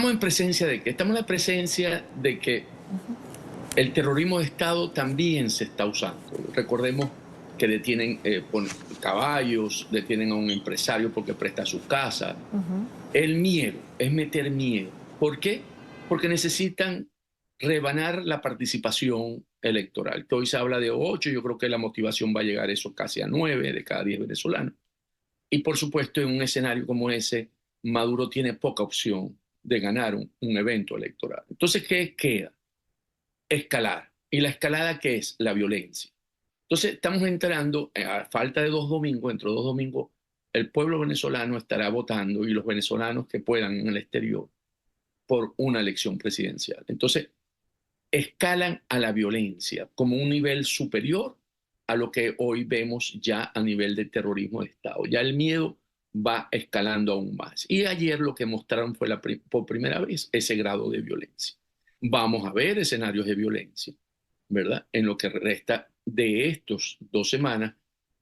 Estamos en presencia de qué? Estamos en la presencia de que el terrorismo de Estado también se está usando. Recordemos que detienen caballos, detienen a un empresario porque presta su casa. El miedo, es meter miedo. ¿Por qué? Porque necesitan rebanar la participación electoral, que hoy se habla de 8, yo creo que la motivación va a llegar a eso casi a 9 de cada 10 venezolanos. Y por supuesto, en un escenario como ese, Maduro tiene poca opción de ganar un evento electoral. Entonces, ¿qué queda? Escalar. ¿Y la escalada qué es? La violencia. Entonces, estamos entrando, a falta de 2 domingos, dentro de 2 domingos, el pueblo venezolano estará votando y los venezolanos que puedan en el exterior por una elección presidencial. Entonces, escalan a la violencia como un nivel superior a lo que hoy vemos ya a nivel de terrorismo de Estado. Ya el miedo va escalando aún más. Y ayer lo que mostraron fue por primera vez ese grado de violencia. Vamos a ver escenarios de violencia, ¿verdad? En lo que resta de estos 2 semanas,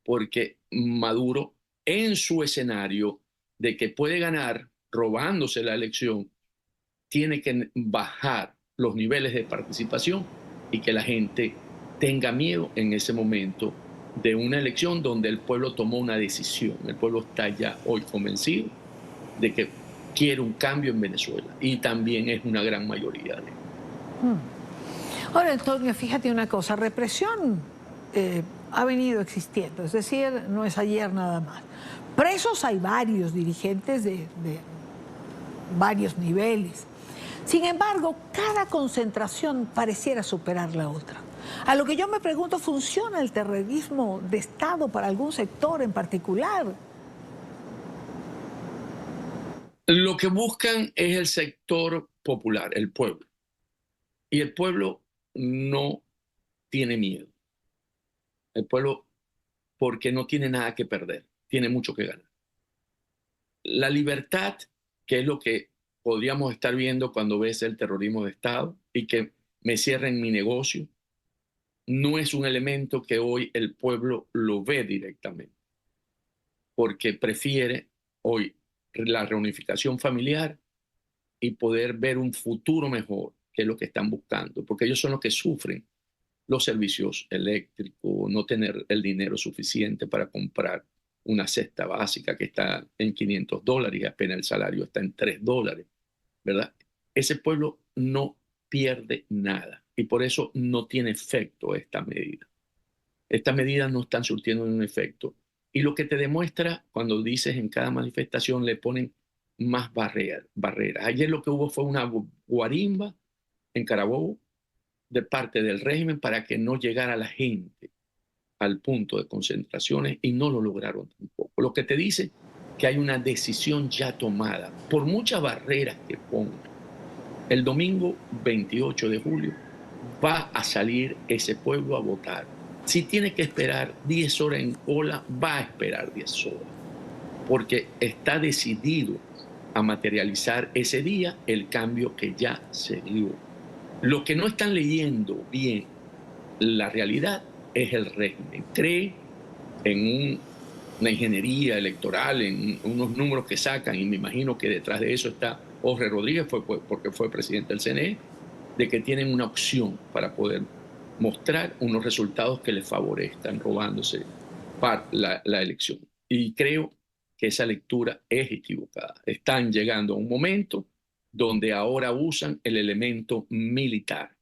porque Maduro en su escenario de que puede ganar robándose la elección, tiene que bajar los niveles de participación y que la gente tenga miedo en ese momento de una elección donde el pueblo tomó una decisión. El pueblo está ya hoy convencido de que quiere un cambio en Venezuela y también es una gran mayoría de ellos. Ahora, Antonio, fíjate una cosa, represión ha venido existiendo, es decir, no es ayer nada más. Presos hay varios dirigentes de varios niveles. Sin embargo, cada concentración pareciera superar la otra. A lo que yo me pregunto, ¿funciona el terrorismo de Estado para algún sector en particular? Lo que buscan es el sector popular, el pueblo. Y el pueblo no tiene miedo. El pueblo, porque no tiene nada que perder, tiene mucho que ganar. La libertad, que es lo que podríamos estar viendo cuando ves el terrorismo de Estado y que me cierren mi negocio, no es un elemento que hoy el pueblo lo ve directamente, porque prefiere hoy la reunificación familiar y poder ver un futuro mejor, que es lo que están buscando, porque ellos son los que sufren los servicios eléctricos, no tener el dinero suficiente para comprar una cesta básica que está en $500 y apenas el salario está en $3, ¿verdad? Ese pueblo no pierde nada y por eso no tiene efecto esta medida. Estas medidas no están surtiendo un efecto. Y lo que te demuestra cuando dices en cada manifestación le ponen más barreras. Ayer lo que hubo fue una guarimba en Carabobo de parte del régimen para que no llegara la gente al punto de concentraciones y no lo lograron tampoco. Lo que te dice que hay una decisión ya tomada por muchas barreras que pongan. El domingo 28 de julio va a salir ese pueblo a votar. Si tiene que esperar 10 horas en cola, va a esperar 10 horas, porque está decidido a materializar ese día el cambio que ya se dio. Lo que no están leyendo bien la realidad es el régimen. Cree en una ingeniería electoral, en unos números que sacan, y me imagino que detrás de eso está Jorge Rodríguez, porque fue presidente del CNE, de que tienen una opción para poder mostrar unos resultados que les favorezcan robándose la elección. Y creo que esa lectura es equivocada. Están llegando a un momento donde ahora usan el elemento militar,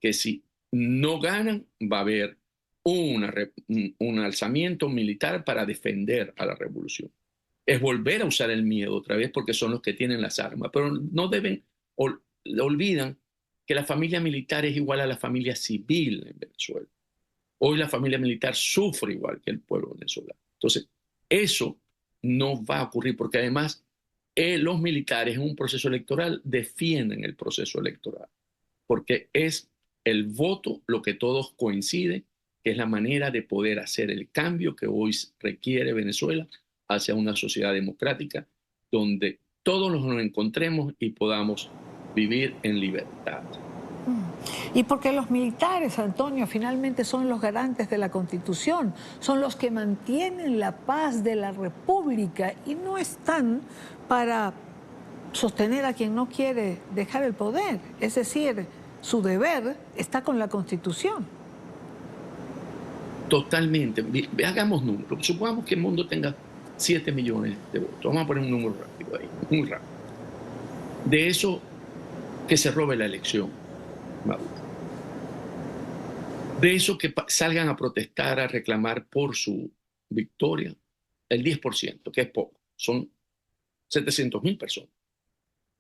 que si no ganan va a haber un alzamiento militar para defender a la revolución. Es volver a usar el miedo otra vez porque son los que tienen las armas, pero no deben, olvidan que la familia militar es igual a la familia civil en Venezuela. Hoy la familia militar sufre igual que el pueblo venezolano. Entonces, eso no va a ocurrir porque además los militares en un proceso electoral defienden el proceso electoral porque es el voto lo que todos coinciden, que es la manera de poder hacer el cambio que hoy requiere Venezuela hacia una sociedad democrática donde todos nos encontremos y podamos vivir en libertad. Y porque los militares, Antonio, finalmente son los garantes de la Constitución, son los que mantienen la paz de la República y no están para sostener a quien no quiere dejar el poder. Es decir, su deber está con la Constitución. Totalmente. Hagamos números. Supongamos que el mundo tenga 7 millones de votos. Vamos a poner un número rápido ahí, muy rápido. De eso, que se robe la elección, Maduro. De eso, que salgan a protestar, a reclamar por su victoria, el 10%, que es poco, son 700.000 personas.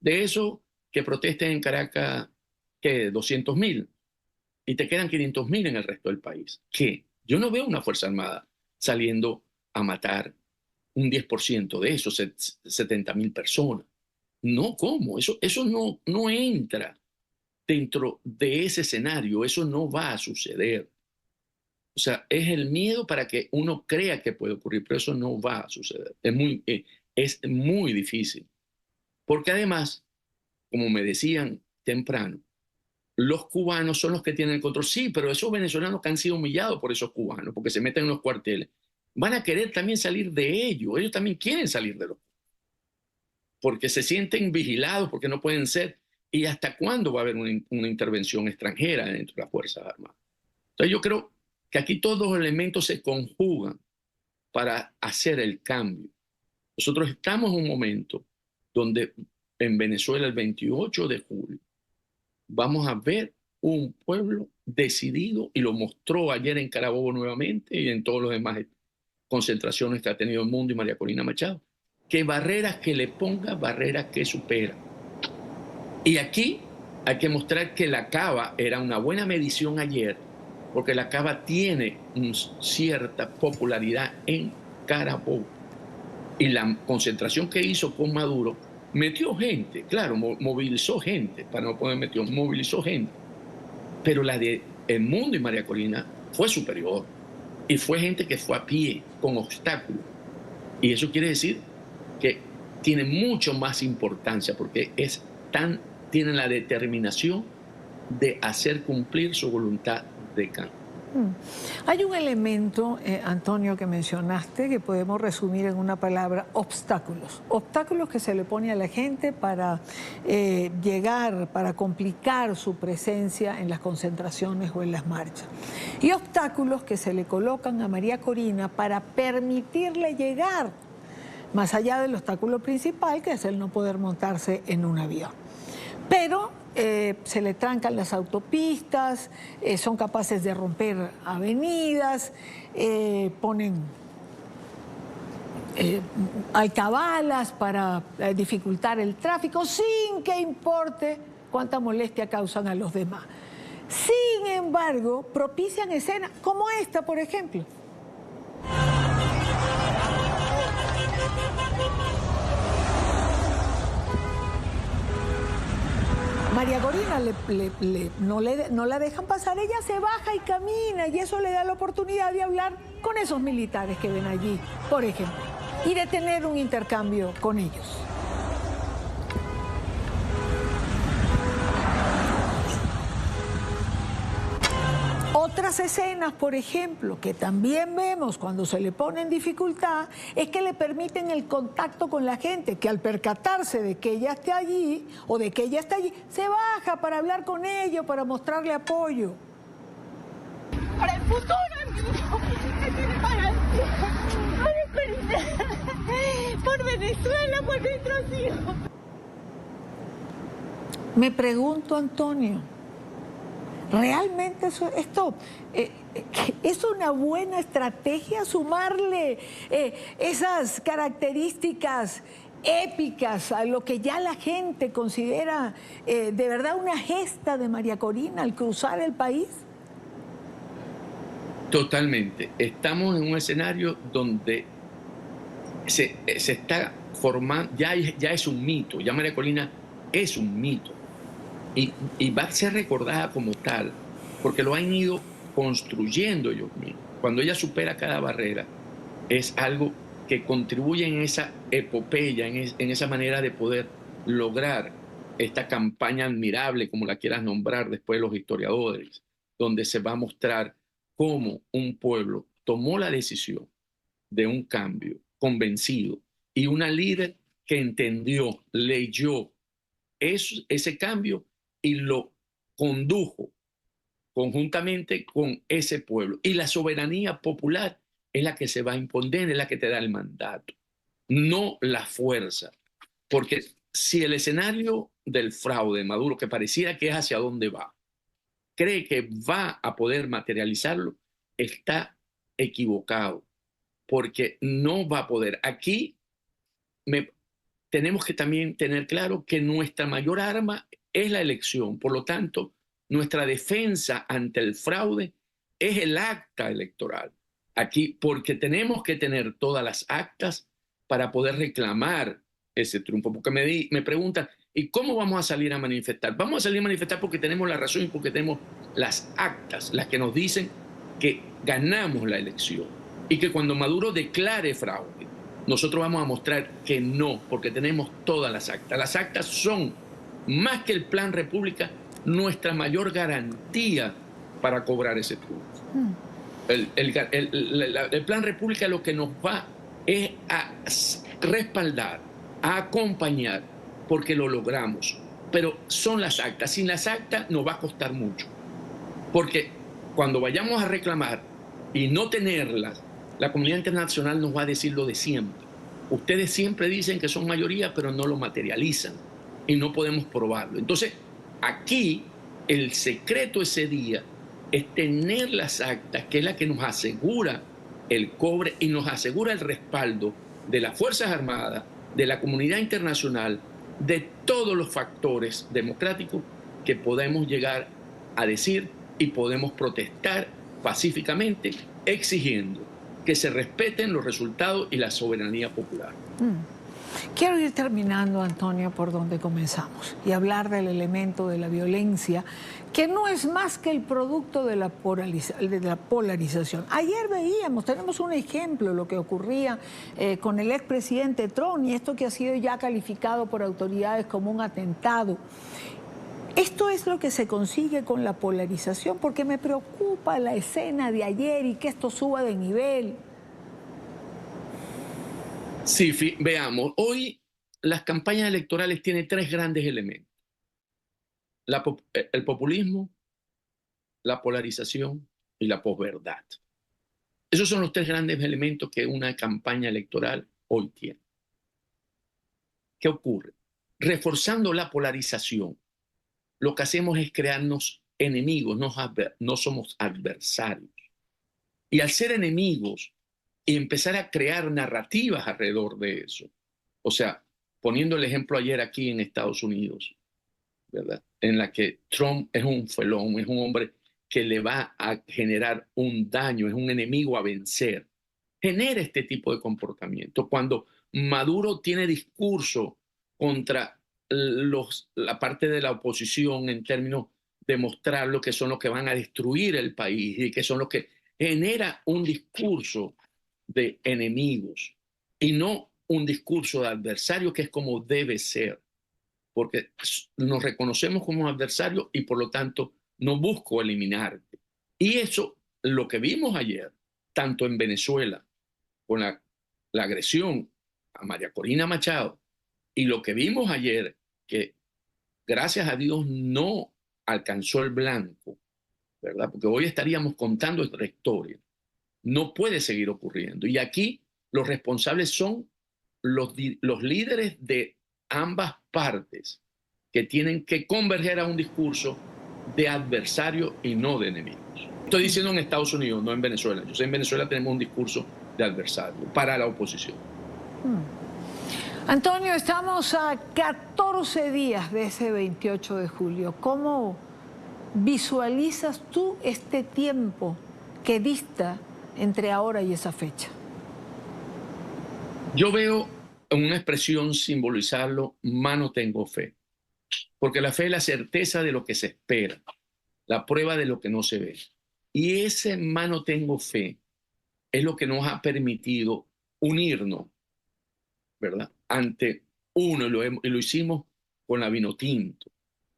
De eso, que protesten en Caracas, ¿qué? 200.000, y te quedan 500.000 en el resto del país. ¿Qué? Yo no veo una Fuerza Armada saliendo a matar un 10% de esos 70.000 personas. No, ¿cómo? Eso no entra dentro de ese escenario. Eso no va a suceder. O sea, es el miedo para que uno crea que puede ocurrir, pero eso no va a suceder. Es muy difícil. Porque además, como me decían temprano, los cubanos son los que tienen el control. Sí, pero esos venezolanos que han sido humillados por esos cubanos, porque se meten en los cuarteles, van a querer también salir de ellos. Ellos también quieren salir de los, porque se sienten vigilados, porque no pueden ser. ¿Y hasta cuándo va a haber una intervención extranjera dentro de las Fuerzas Armadas? Entonces yo creo que aquí todos los elementos se conjugan para hacer el cambio. Nosotros estamos en un momento donde en Venezuela el 28 de julio vamos a ver un pueblo decidido, y lo mostró ayer en Carabobo nuevamente y en todos los demás concentraciones que ha tenido el mundo y María Corina Machado, que barreras que le ponga, barreras que supera. Y aquí hay que mostrar que la Cava era una buena medición ayer, porque la Cava tiene cierta popularidad en Carabobo. Y la concentración que hizo con Maduro metió gente, claro, movilizó gente, para no poner metió, movilizó gente. Pero la de El Mundo y María Corina fue superior. Y fue gente que fue a pie, con obstáculos. Y eso quiere decir que tiene mucho más importancia, porque tienen la determinación de hacer cumplir su voluntad de cambio. Hay un elemento, Antonio, que mencionaste, que podemos resumir en una palabra: obstáculos. Obstáculos que se le pone a la gente para llegar, para complicar su presencia en las concentraciones o en las marchas. Y obstáculos que se le colocan a María Corina para permitirle llegar más allá del obstáculo principal, que es el no poder montarse en un avión. Pero se le trancan las autopistas, son capaces de romper avenidas, ponen alcabalas para dificultar el tráfico, sin que importe cuánta molestia causan a los demás. Sin embargo, propician escenas como esta, por ejemplo. María Corina no la dejan pasar, ella se baja y camina, y eso le da la oportunidad de hablar con esos militares que ven allí, por ejemplo, y de tener un intercambio con ellos. Otras escenas, por ejemplo, que también vemos cuando se le pone en dificultad, es que le permiten el contacto con la gente, que al percatarse de que ella esté allí o de que ella está allí, se baja para hablar con ellos, para mostrarle apoyo. Para el futuro, por Venezuela, por nuestros hijos. Me pregunto, Antonio, ¿realmente esto es una buena estrategia, sumarle esas características épicas a lo que ya la gente considera de verdad una gesta de María Corina al cruzar el país? Totalmente. Estamos en un escenario donde se está formando, ya es un mito, ya María Corina es un mito. Y va a ser recordada como tal, porque lo han ido construyendo ellos mismos. Cuando ella supera cada barrera, es algo que contribuye en esa epopeya, en esa manera de poder lograr esta campaña admirable, como la quieras nombrar después los historiadores, donde se va a mostrar cómo un pueblo tomó la decisión de un cambio convencido, y una líder que entendió, leyó ese cambio y lo condujo conjuntamente con ese pueblo. Y la soberanía popular es la que se va a imponer, es la que te da el mandato, no la fuerza. Porque si el escenario del fraude de Maduro, que pareciera que es hacia dónde va, cree que va a poder materializarlo, está equivocado, porque no va a poder. Aquí tenemos que también tener claro que nuestra mayor arma es la elección. Por lo tanto, nuestra defensa ante el fraude es el acta electoral. Aquí, porque tenemos que tener todas las actas para poder reclamar ese triunfo. Porque me preguntan, ¿y cómo vamos a salir a manifestar? Vamos a salir a manifestar porque tenemos la razón y porque tenemos las actas, las que nos dicen que ganamos la elección. Y que cuando Maduro declare fraude, nosotros vamos a mostrar que no, porque tenemos todas las actas. Las actas son, más que el Plan República, nuestra mayor garantía para cobrar ese triunfo. El Plan República lo que nos va es a respaldar, a acompañar, porque lo logramos. Pero son las actas. Sin las actas nos va a costar mucho. Porque cuando vayamos a reclamar y no tenerlas, la comunidad internacional nos va a decir lo de siempre. Ustedes siempre dicen que son mayoría, pero no lo materializan y no podemos probarlo. Entonces, aquí el secreto ese día es tener las actas, que es la que nos asegura el cobre y nos asegura el respaldo de las Fuerzas Armadas, de la comunidad internacional, de todos los factores democráticos que podemos llegar a decir y podemos protestar pacíficamente exigiendo que se respeten los resultados y la soberanía popular. Quiero ir terminando, Antonio, por donde comenzamos y hablar del elemento de la violencia, que no es más que el producto de la polarización. Ayer veíamos, tenemos un ejemplo, lo que ocurría con el expresidente Trump y esto que ha sido ya calificado por autoridades como un atentado. Esto es lo que se consigue con la polarización, porque me preocupa la escena de ayer y que esto suba de nivel. Sí, veamos, hoy las campañas electorales tienen tres grandes elementos. El populismo, la polarización y la posverdad. Esos son los tres grandes elementos que una campaña electoral hoy tiene. ¿Qué ocurre? Reforzando la polarización, lo que hacemos es crearnos enemigos, no somos adversarios. Y al ser enemigos y empezar a crear narrativas alrededor de eso, o sea, poniendo el ejemplo ayer aquí en Estados Unidos, ¿verdad? En la que Trump es un felón, es un hombre que le va a generar un daño, es un enemigo a vencer. Genera este tipo de comportamiento. Cuando Maduro tiene discurso contra la parte de la oposición en términos de mostrar lo que son los que van a destruir el país y que son los que genera un discurso de enemigos y no un discurso de adversario, que es como debe ser, porque nos reconocemos como adversarios y por lo tanto no busco eliminarte. Y eso, lo que vimos ayer, tanto en Venezuela, con la agresión a María Corina Machado, y lo que vimos ayer, que gracias a Dios no alcanzó el blanco, ¿verdad? Porque hoy estaríamos contando esta historia. No puede seguir ocurriendo. Y aquí los responsables son los líderes de ambas partes, que tienen que converger a un discurso de adversario y no de enemigos. Estoy diciendo en Estados Unidos, no en Venezuela. Yo sé, en Venezuela tenemos un discurso de adversario para la oposición. Antonio, estamos a 14 días de ese 28 de julio. ¿Cómo visualizas tú este tiempo que dista entre ahora y esa fecha? Yo veo en una expresión simbolizarlo, mano tengo fe. Porque la fe es la certeza de lo que se espera, la prueba de lo que no se ve. Y ese mano tengo fe es lo que nos ha permitido unirnos, ¿verdad? Ante uno, y lo hicimos con la Vinotinto.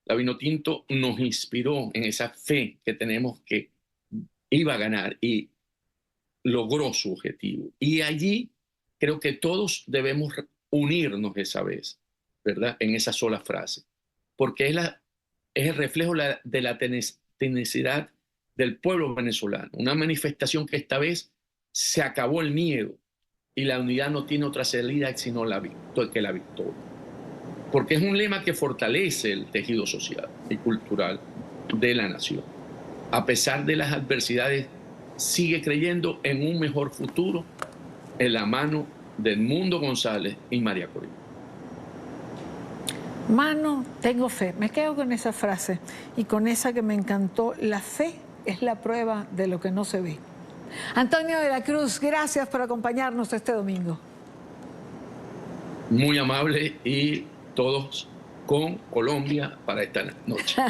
La Vinotinto nos inspiró en esa fe que tenemos que iba a ganar y logró su objetivo. Y allí creo que todos debemos unirnos esa vez, ¿verdad? En esa sola frase. Porque es el reflejo de la tenacidad del pueblo venezolano. Una manifestación que esta vez se acabó el miedo y la unidad no tiene otra salida sino que la victoria. Porque es un lema que fortalece el tejido social y cultural de la nación. A pesar de las adversidades, sigue creyendo en un mejor futuro en la mano de Edmundo González y María Corina. Mano, tengo fe. Me quedo con esa frase y con esa que me encantó. La fe es la prueba de lo que no se ve. Antonio de la Cruz, gracias por acompañarnos este domingo. Muy amable y todos con Colombia para esta noche.